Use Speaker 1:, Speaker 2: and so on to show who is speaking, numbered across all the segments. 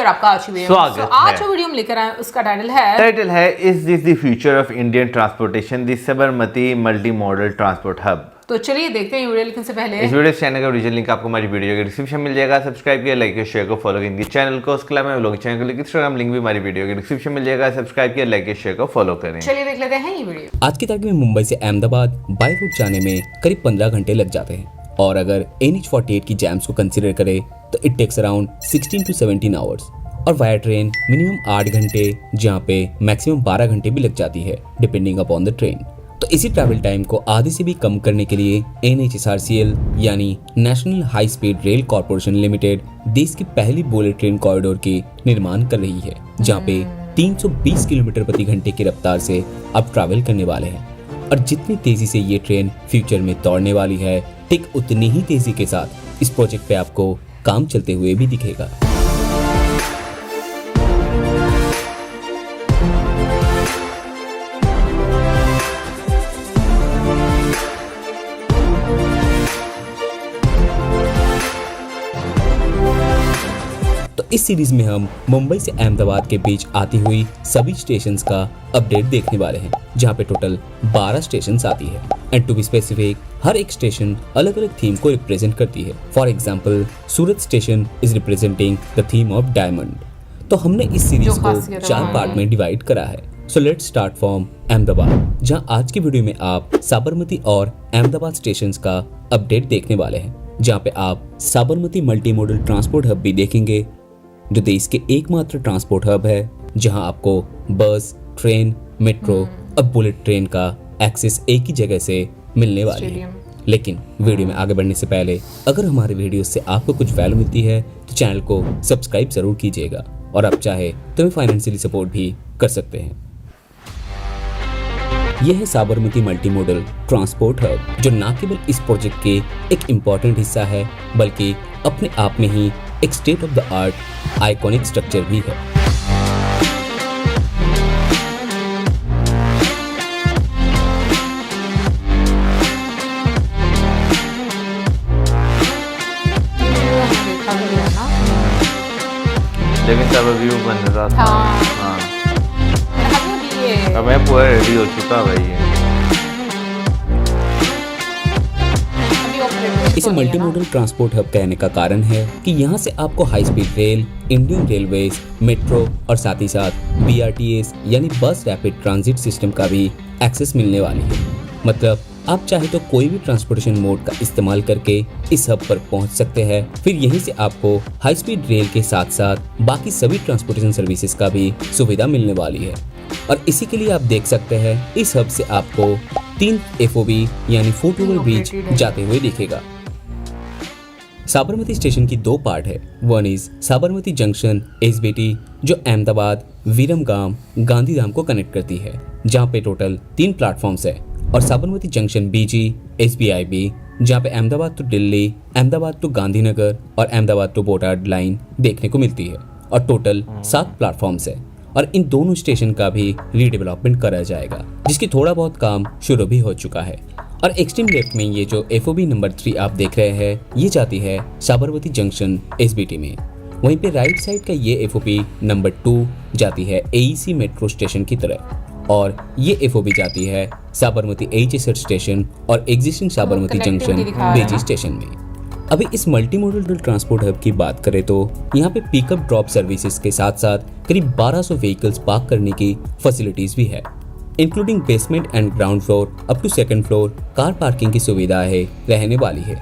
Speaker 1: आपका आज की वीडियो में।
Speaker 2: स्वागत
Speaker 1: आज
Speaker 2: है।
Speaker 1: जो वीडियो हम लेकर आए उसका टाइटल है
Speaker 2: is this the future of Indian transportation, the Sabarmati multi modal transport hub.
Speaker 1: तो चलिए देखते हैं ये वीडियो लेकिन से पहले
Speaker 2: इस वीडियो चैनल का ओरिजिनल लिंक आपको हमारी वीडियो के डिस्क्रिप्शन मिल जाएगा। सब्सक्राइब किया, लाइक किया, शेयर को फॉलो किया इनके चैनल को। उसके अलावा लोग चैनल को लिंक इंस्टाग्राम लिंक भी हमारी वीडियो के डिस्क्रिप्शन मिल जाएगा। सब्सक्राइब किया, लाइक किया, शेयर को फॉलो करें।
Speaker 1: चलिए देख लेते हैं ये वीडियो।
Speaker 3: आज की तारीख में मुंबई से अहमदाबाद बाय रोड जाने में करीब 15 घंटे लग जाते हैं और अगर NH-48 की जैम्स को कंसीडर करें तो it takes around 16 to 17 hours और वाया ट्रेन मिनिमम 8 घंटे जहाँ पे मैक्सिमम 12 घंटे भी लग जाती है डिपेंडिंग अपॉन द ट्रेन। तो इसी ट्रैवल टाइम को आधे से भी कम करने के लिए NHSRCL यानी national high speed rail corporation limited देश की पहली बुलेट ट्रेन कॉरिडोर की निर्माण कर रही है जहाँ पे 320 किलोमीटर प्रति घंटे की रफ्तार से अब ट्रैवल करने वाले हैं। और जितनी तेजी से ये ट्रेन फ्यूचर में दौड़ने वाली है ठीक उतनी ही तेजी के साथ इस प्रोजेक्ट पे आपको काम चलते हुए भी दिखेगा। तो इस सीरीज में हम मुंबई से अहमदाबाद के बीच आती हुई सभी स्टेशंस का अपडेट देखने वाले हैं जहां पे टोटल 12 स्टेशंस आती है एंड टू बी स्पेसिफिक हर एक स्टेशन अलग अलग थीम को रिप्रेजेंट करती है। For example Surat station is representing the theme of diamond. तो हमने इस सीरीज को 4 पार्ट में डिवाइड करा है। So let's start from Ahmedabad जहां आज की वीडियो में आप साबरमती और अहमदाबाद स्टेशंस का अपडेट देखने वाले हैं जहां पे आप Sabarmati multi modal transport hub भी देखेंगे जो देश के एकमात्र ट्रांसपोर्ट हब है जहां आपको बस, ट्रेन, मेट्रो और बुलेट ट्रेन का एक्सेस एक ही जगह से मिलने वाली है। लेकिन वीडियो में आगे बढ़ने से पहले अगर हमारे वीडियो से आपको कुछ वैल्यू मिलती है तो चैनल को सब्सक्राइब जरूर कीजिएगा और आप चाहे तो हमें फाइनेंशियली सपोर्ट भी कर सकते हैं। यह है Sabarmati multi modal transport hub जो न केवल इस प्रोजेक्ट के एक इम्पॉर्टेंट हिस्सा है बल्कि अपने आप में ही एक state of the art iconic structure भी है।
Speaker 2: लेकिन तब व्यू बन रहा था। हाँ।
Speaker 1: ये
Speaker 2: अब मैं पूरा रेडी हो चुका भाई ये।
Speaker 3: इसे मल्टी मॉडल ट्रांसपोर्ट हब कहने का कारण है कि यहाँ से आपको high speed rail, Indian railways, metro और साथ ही साथ BRTS यानी बस रैपिड ट्रांजिट सिस्टम का भी एक्सेस मिलने वाली है। मतलब आप चाहे तो कोई भी ट्रांसपोर्टेशन मोड का इस्तेमाल करके इस हब पर पहुंच सकते हैं। फिर यहीं से आपको हाई स्पीड रेल के साथ साथ बाकी सभी ट्रांसपोर्टेशन सर्विसेज का भी सुविधा मिलने वाली है। और इसी के लिए आप देख सकते हैं इस हब से आपको 3 FOB यानी फुट ओवर ब्रिज जाते हुए दिखेगा। साबरमती स्टेशन की 2 पार्ट है। One is Sabarmati junction SBT जो अहमदाबाद, विरमगाम, गांधीधाम को कनेक्ट करती है जहाँ पे टोटल 3 प्लेटफॉर्म्स है। और साबरमती जंक्शन BG SBIB जहाँ पे अहमदाबाद टू दिल्ली, अहमदाबाद टू गांधीनगर और अहमदाबाद टू बोटाड लाइन देखने को मिलती है और टोटल 7 प्लेटफॉर्म्स है। और इन दोनों स्टेशन का भी रीडेवलपमेंट करा जाएगा जिसकी थोड़ा बहुत काम शुरू भी हो चुका है। और एक्सट्रीम लेफ्ट में ये जो FOB नंबर 3 आप देख रहे हैं ये जाती है साबरमती जंक्शन SBT में। वहीं पे राइट साइड का ये FOB नंबर 2 जाती है AEC मेट्रो स्टेशन की तरफ और ये FOB जाती है साबरमती HSR स्टेशन और existing Sabarmati junction BG station में। अभी इस मल्टी मॉडल ट्रांसपोर्ट हब की बात करें तो यहाँ पे पिकअप ड्रॉप सर्विसेज के साथ साथ करीब 1200 व्हीकल्स पार्क करने की फैसिलिटीज भी है including basement and ground floor up to 2nd floor car parking की सुविधा है रहने वाली है।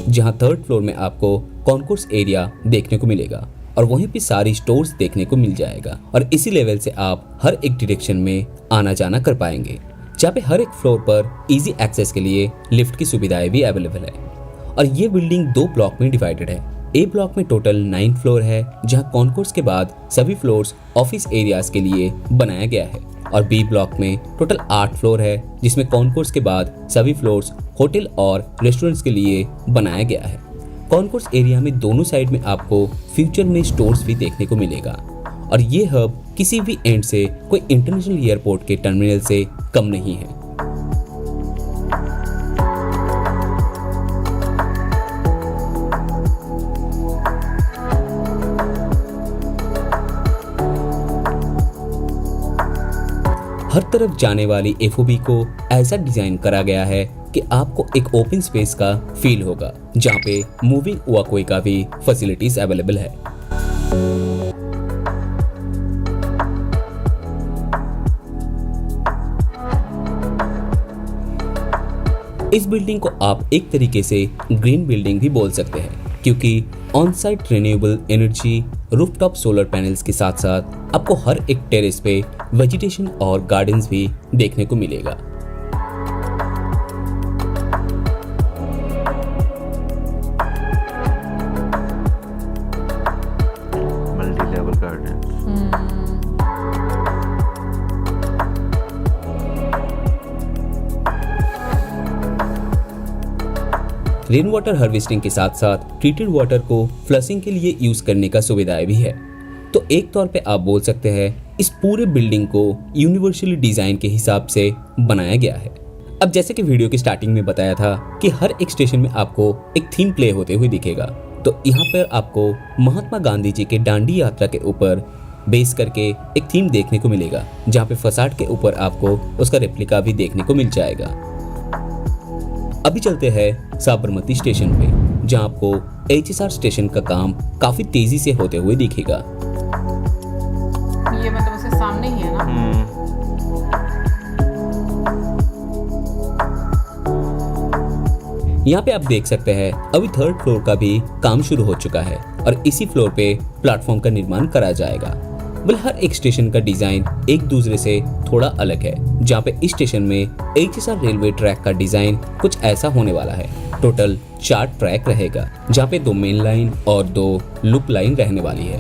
Speaker 3: जहां 3rd फ्लोर में आपको कॉन्कोर्स एरिया देखने को मिलेगा और वहीं पे सारी स्टोर्स देखने को मिल जाएगा और इसी लेवल से आप हर एक डायरेक्शन में आना जाना कर पाएंगे जहाँ पे हर एक फ्लोर पर इजी एक्सेस के लिए लिफ्ट की सुविधाएं भी अवेलेबल है। और ये बिल्डिंग 2 ब्लॉक में डिवाइडेड है। A ब्लॉक में टोटल 9 फ्लोर है जहाँ कॉन्कोर्स के बाद सभी फ्लोर्स ऑफिस एरियाज के लिए बनाया गया है और B ब्लॉक में टोटल 8 फ्लोर है जिसमें कॉन्कोर्स के बाद सभी फ्लोर्स होटल और रेस्टोरेंट्स के लिए बनाया गया है। कॉन्कोर्स एरिया में दोनों साइड में आपको फ्यूचर में स्टोर्स भी देखने को मिलेगा और ये हब किसी भी एंड से कोई इंटरनेशनल एयरपोर्ट के टर्मिनल से कम नहीं है। हर तरफ जाने वाली एफओबी को ऐसा डिजाइन करा गया है कि आपको एक ओपन स्पेस का फील होगा, जहाँ पे मूविंग वॉकवे का भी फैसिलिटीज अवेलेबल है। इस बिल्डिंग को आप एक तरीके से ग्रीन बिल्डिंग भी बोल सकते हैं, क्योंकि on site renewable energy, rooftop solar panels के साथ साथ आपको हर एक टेरेस पे वेजिटेशन और गार्डन्स भी देखने को मिलेगा।
Speaker 2: Multi level garden.
Speaker 3: Rain water harvesting के साथ साथ ट्रीटेड वाटर को फ्लशिंग के लिए यूज करने का सुविधाएं भी है। तो एक तौर पे आप बोल सकते हैं इस पूरे बिल्डिंग को यूनिवर्सली डिजाइन के हिसाब से बनाया गया है। अब जैसे कि वीडियो की स्टार्टिंग में बताया था कि हर एक स्टेशन में आपको एक थीम प्ले होते हुए दिखेगा, तो यहाँ पर आपको महात्मा गांधी जी के दांडी यात्रा के ऊपर बेस करके एक थीम देखने को मिलेगा, जहाँ पे फसाड के ऊपर आपको उसका रेप्लिका भी देखने को मिल जाएगा। अभी चलते हैं साबरमती स्टेशन पे, जहां आपको HSR स्टेशन का काम काफी तेजी से होते हुए दिखेगा।
Speaker 1: ये मतलब उसके सामने ही है ना।
Speaker 3: यहाँ पे आप देख सकते हैं अभी 3rd फ्लोर का भी काम शुरू हो चुका है और इसी फ्लोर पे प्लेटफॉर्म का निर्माण करा जाएगा। बल हर एक स्टेशन का डिजाइन एक दूसरे से थोड़ा अलग है, जहाँ पे इस स्टेशन में HSR रेलवे ट्रैक का डिजाइन कुछ ऐसा होने वाला है। टोटल 4 ट्रैक रहेगा, जहाँ पे 2 मेन लाइन और 2 लूप लाइन रहने वाली है।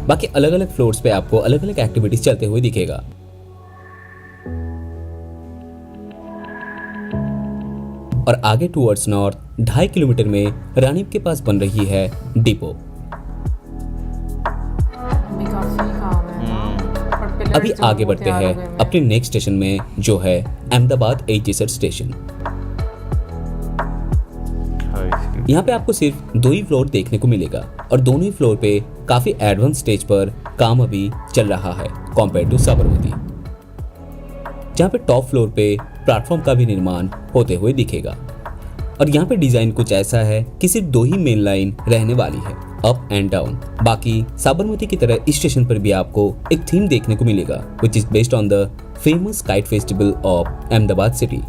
Speaker 3: बाकी अलग अलग फ्लोर्स पे आपको अलग अलग एक्टिविटीज चलते हुए दिखेगा। और आगे टुवर्ड्स नॉर्थ 2.5 किलोमीटर में रानीप के पास बन रही है डिपो। अभी आगे बढ़ते हैं अपने नेक्स्ट स्टेशन में, जो है अहमदाबाद HSR स्टेशन। यहाँ पे आपको सिर्फ 2 ही फ्लोर देखने को मिलेगा और दोनों ही फ्लोर पे काफी एडवांस स्टेज पर काम अभी चल रहा है कंपेयर टू साबरमती, जहाँ पे टॉप फ्लोर पे प्लेटफॉर्म का भी निर्माण होते हुए दिखेगा। और यहाँ पे डिजाइन कुछ ऐसा है कि सिर्फ 2 ही मेन लाइन रहने वाली है, अप एंड डाउन। बाकी साबरमती की तरह इस स्टेशन पर भी आपको एक थीम देखने को मिलेगा, which is based on the famous kite festival of Ahmedabad city.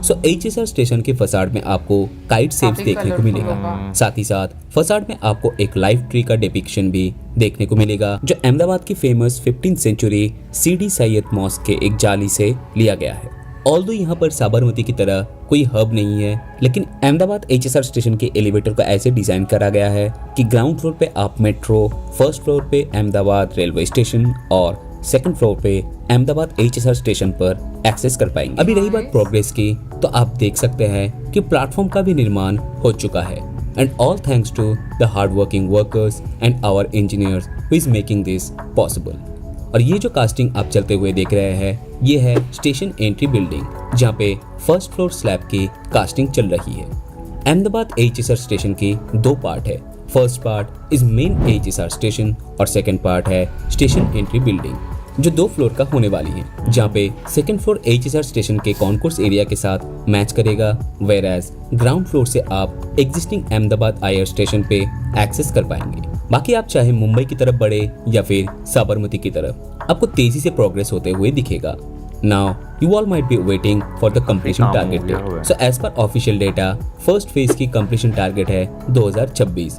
Speaker 3: So HSR station के फसाड में आपको काइट शेप्स देखने को मिलेगा। साथ ही साथ फसाड में आपको एक लाइव ट्री का डिपिक्शन भी देखने को मिलेगा, जो अहमदाबाद की famous 15th century Sidi Saiyyed mosque के एक जाली से लिया गया है। ऑल्दो यहाँ पर साबरमती की तरह कोई हब नहीं है, लेकिन अहमदाबाद HSR स्टेशन के एलिवेटर को ऐसे डिजाइन करा गया है कि ग्राउंड फ्लोर पे आप मेट्रो, 1st फ्लोर पे अहमदाबाद रेलवे स्टेशन और 2nd फ्लोर पे अहमदाबाद HSR स्टेशन पर एक्सेस कर पाएंगे। अभी रही बात प्रोग्रेस की, तो आप देख सकते हैं कि प्लेटफॉर्म का भी निर्माण हो चुका है, and all thanks to the hard working workers and our engineers who is making this possible. और ये जो कास्टिंग आप चलते हुए देख रहे हैं, ये है स्टेशन एंट्री बिल्डिंग, जहाँ पे 1st फ्लोर स्लैब की कास्टिंग चल रही है। अहमदाबाद HSR स्टेशन की 2 पार्ट है। First part is main HSR station और सेकंड पार्ट है स्टेशन एंट्री बिल्डिंग, जो 2 फ्लोर का होने वाली है, जहाँ पे 2nd फ्लोर HSR स्टेशन के कॉन्कोर्स एरिया के साथ मैच करेगा, वेयर एज ग्राउंड फ्लोर से आप एग्जिस्टिंग अहमदाबाद IR स्टेशन पे एक्सेस कर पाएंगे। बाकी आप चाहे मुंबई की तरफ बढ़े या फिर साबरमती की तरफ, आपको तेजी से प्रोग्रेस होते हुए दिखेगा। Now you all might be waiting for the completion target date. So as per official data, first phase की completion target है 2026,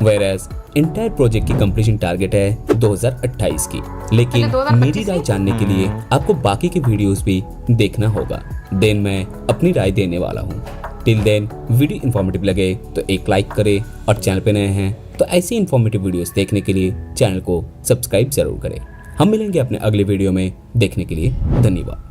Speaker 3: whereas entire project की completion target है 2028 की। लेकिन मेरी राय जानने के लिए आपको बाकी के वीडियोस भी देखना होगा, देन मैं अपनी राय देने वाला हूँ। टिल देन वीडियो इन्फॉर्मेटिव लगे तो एक लाइक करें और चैनल पे नए हैं तो ऐसी इन्फॉर्मेटिव वीडियोस देखने के लिए चैनल को सब्सक्राइब जरूर करें। हम मिलेंगे अपने अगले वीडियो में, देखने के लिए धन्यवाद।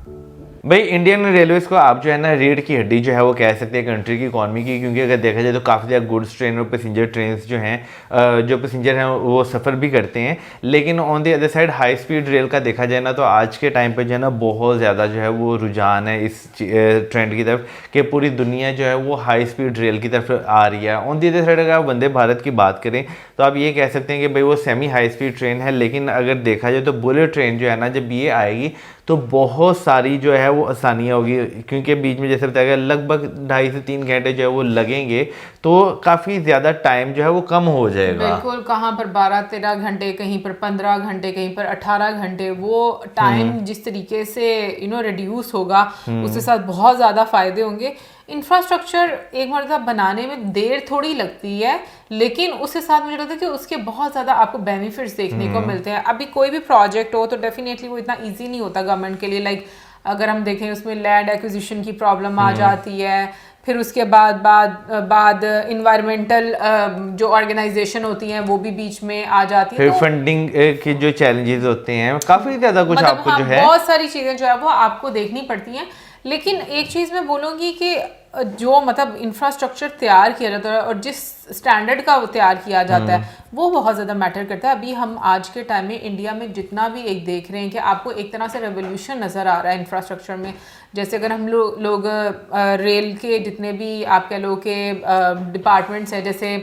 Speaker 2: भाई इंडियन रेलवेज को आप जो है ना रीढ़ की हड्डी जो है वो कह सकते हैं कंट्री की इकॉनमी की, क्योंकि अगर देखा जाए तो काफ़ी ज़्यादा गुड्स ट्रेन और पैसेंजर ट्रेन जो हैं जो पैसेंजर हैं वो सफ़र भी करते हैं। लेकिन on the other side high speed rail का देखा जाए ना तो आज के टाइम पे जो है ना बहुत ज़्यादा जो है वो रुझान है इस ट्रेंड की तरफ कि पूरी दुनिया जो है वो हाई स्पीड रेल की तरफ आ रही है। ऑन द अदर साइड अगर आप वंदे भारत की बात करें तो आप ये कह सकते हैं कि भाई वो सेमी हाई स्पीड ट्रेन है, लेकिन अगर देखा जाए तो बुलेट ट्रेन जो है ना जब ये आएगी तो बहुत सारी जो है वो आसानियाँ होगी, क्योंकि बीच में जैसे बताया गया लगभग 2.5 से 3 घंटे जो है वो लगेंगे, तो काफ़ी ज़्यादा टाइम जो है वो कम हो जाएगा।
Speaker 1: बिल्कुल, कहाँ पर 12-13 घंटे, कहीं पर 15 घंटे, कहीं पर 18 घंटे, वो टाइम जिस तरीके से रिड्यूस होगा, उसके साथ बहुत ज़्यादा फायदे होंगे। इंफ्रास्ट्रक्चर एक मरतबा बनाने में देर थोड़ी लगती है, लेकिन उसके साथ मुझे लगता है कि उसके बहुत ज़्यादा आपको बेनिफिट्स देखने को मिलते हैं। अभी कोई भी प्रोजेक्ट हो तो डेफिनेटली वो इतना ईजी नहीं होता गवर्नमेंट के लिए। लाइक अगर हम देखें उसमें लैंड एक्विजिशन की प्रॉब्लम आ जाती है, फिर उसके बाद इन्वायरमेंटल जो ऑर्गेनाइजेशन होती हैं वो भी बीच में आ जाती है,
Speaker 2: फिर
Speaker 1: तो
Speaker 2: फंडिंग के जो चैलेंजेस होते हैं काफ़ी ज़्यादा कुछ
Speaker 1: मतलब
Speaker 2: आपको
Speaker 1: हाँ,
Speaker 2: जो है
Speaker 1: बहुत सारी चीज़ें जो है वो आपको देखनी पड़ती हैं। लेकिन एक चीज़ मैं बोलूँगी कि जो मतलब इंफ्रास्ट्रक्चर तैयार किया जाता है और जिस स्टैंडर्ड का वो तैयार किया जाता है वो बहुत ज़्यादा मैटर करता है। अभी हम आज के टाइम में इंडिया में जितना भी एक देख रहे हैं कि आपको एक तरह से रेवोल्यूशन नज़र आ रहा है इंफ्रास्ट्रक्चर में। जैसे अगर हम लोग रेल के जितने भी आप कह लो के डिपार्टमेंट्स हैं, जैसे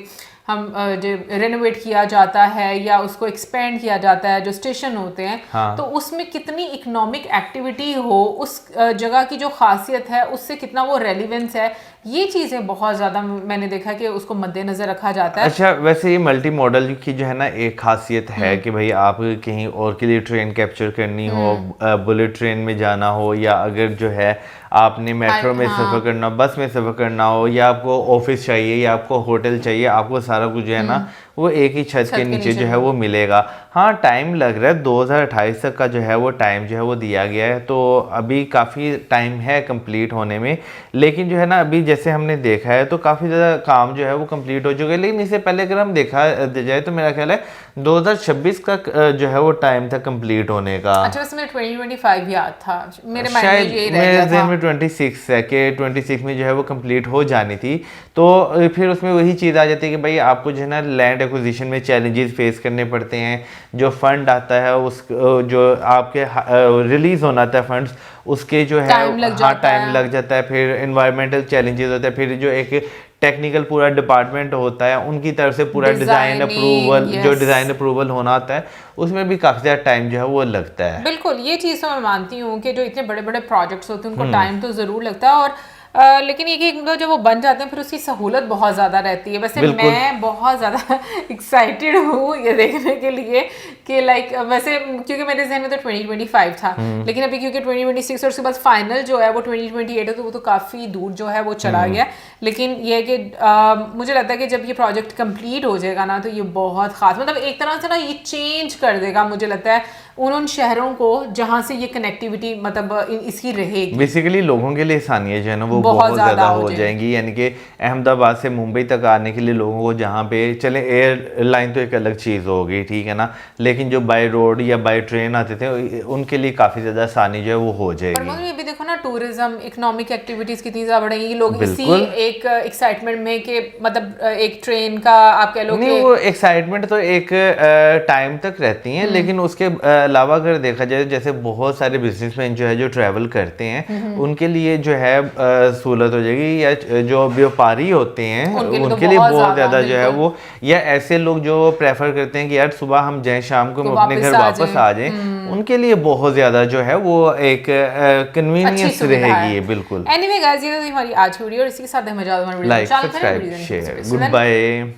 Speaker 1: हम जो रेनोवेट किया जाता है या उसको एक्सपेंड किया जाता है, जो स्टेशन होते हैं,
Speaker 2: हाँ।
Speaker 1: तो उसमें कितनी इकोनॉमिक एक्टिविटी हो, उस जगह की जो खासियत है उससे कितना वो रेलिवेंस है, ये चीज़ें बहुत ज़्यादा मैंने देखा कि उसको मद्देनज़र रखा जाता है।
Speaker 2: अच्छा, वैसे ये मल्टी मॉडल की जो है ना एक खासियत है कि भाई आप कहीं और के लिए ट्रेन कैप्चर करनी हो, बुलेट ट्रेन में जाना हो, या अगर जो है आपने मेट्रो में सफ़र करना, बस में सफ़र करना हो, या आपको ऑफिस चाहिए या आपको होटल चाहिए, आपको सारा कुछ जो है ना वो एक ही छत के नीचे जो है वो मिलेगा। हाँ, टाइम लग रहा है, 2028 तक का जो है वो टाइम जो है वो दिया गया है, तो अभी काफ़ी टाइम है कंप्लीट होने में। लेकिन जो है ना अभी जैसे हमने देखा है तो काफ़ी ज़्यादा काम जो है वो कंप्लीट हो चुका है। लेकिन इससे पहले अगर हम देखा जाए तो मेरा ख्याल है 2026 का जो है वो टाइम था कंप्लीट होने का।
Speaker 1: अच्छा, उसमें 2025 याद था मेरे माइंड
Speaker 2: शायद,
Speaker 1: में, यही रह
Speaker 2: मेरे
Speaker 1: गया
Speaker 2: ज़हन
Speaker 1: था।
Speaker 2: में 26 है कि 26 में जो है वो कंप्लीट हो जानी थी। तो फिर उसमें वही चीज़ आ जाती है कि भाई आपको जो है ना लैंड एक्विजिशन में चैलेंजेस फेस करने पड़ते हैं, जो फंड आता है उस जो आपके रिलीज होना था फंड्स, उसके जो है
Speaker 1: टाइम लग
Speaker 2: जाता है। फिर एनवायरमेंटल चैलेंजेस होते हैं, फिर जो एक टेक्निकल पूरा डिपार्टमेंट होता है उनकी तरफ से पूरा डिज़ाइन अप्रूवल, जो डिज़ाइन अप्रूवल होना होता है उसमें भी काफ़ी ज़्यादा टाइम जो है वो लगता है।
Speaker 1: बिल्कुल, ये चीज़ तो मैं मानती हूँ कि जो इतने बड़े बड़े प्रोजेक्ट्स होते हैं उनको टाइम तो ज़रूर लगता है, और लेकिन ये कि मतलब जब वो बन जाते हैं फिर उसकी सहूलत बहुत ज़्यादा रहती है। वैसे मैं बहुत ज़्यादा एक्साइटेड हूँ ये देखने के लिए कि लाइक वैसे क्योंकि मेरे जहन में तो 2025 था, लेकिन अभी क्योंकि 2026 और उसके बाद फाइनल जो है वो 2028 है, तो वो तो काफ़ी दूर जो है वो चला गया। लेकिन ये है कि मुझे लगता है कि जब ये प्रोजेक्ट कंप्लीट हो जाएगा ना तो ये बहुत ख़ास, मतलब एक तरह से ना ये चेंज कर देगा मुझे लगता है उन शहरों को जहाँ से ये कनेक्टिविटी मतलब इसकी रहेगी।
Speaker 2: बेसिकली लोगों के लिए आसानियाँ जो है ना वो बहुत ज़्यादा हो जाएंगी, यानी कि अहमदाबाद से मुंबई तक आने के लिए लोगों को जहाँ पे चले, एयरलाइन तो एक अलग चीज़ होगी, ठीक है ना, लेकिन जो बाय रोड या बाय ट्रेन आते थे उनके लिए काफ़ी ज़्यादा आसानी जो है वो हो जाएगी।
Speaker 1: पर ये भी देखो ना, टूरिज्म, इकोनॉमिक एक्टिविटीज़ कितनी ज़्यादा बढ़ेंगी, लोग इसी एक एक्साइटमेंट में कि मतलब एक ट्रेन का आप कह लो
Speaker 2: नहीं, वो एक्साइटमेंट तो एक टाइम तक रहती हैं, लेकिन उसके अलावा अगर देखा जाए जैसे बहुत सारे बिजनेसमैन जो है जो ट्रैवल करते हैं उनके लिए जो है सहूलत हो जाएगी, या जो व्यापारी होते हैं उनके लिए बहुत ज़्यादा जो है वो, या ऐसे लोग जो प्रेफर करते हैं कि यार सुबह हम जाएं शाम को हम अपने घर वापस आ जाएं, उनके लिए बहुत ज़्यादा जो है वो एक कन्वीनियंस रहेगी। बिल्कुल।
Speaker 1: एनीवे गाइस, ये तो हमारी आज की वीडियो, और इसी के साथ हमें
Speaker 2: like, subscribe, share, good bye.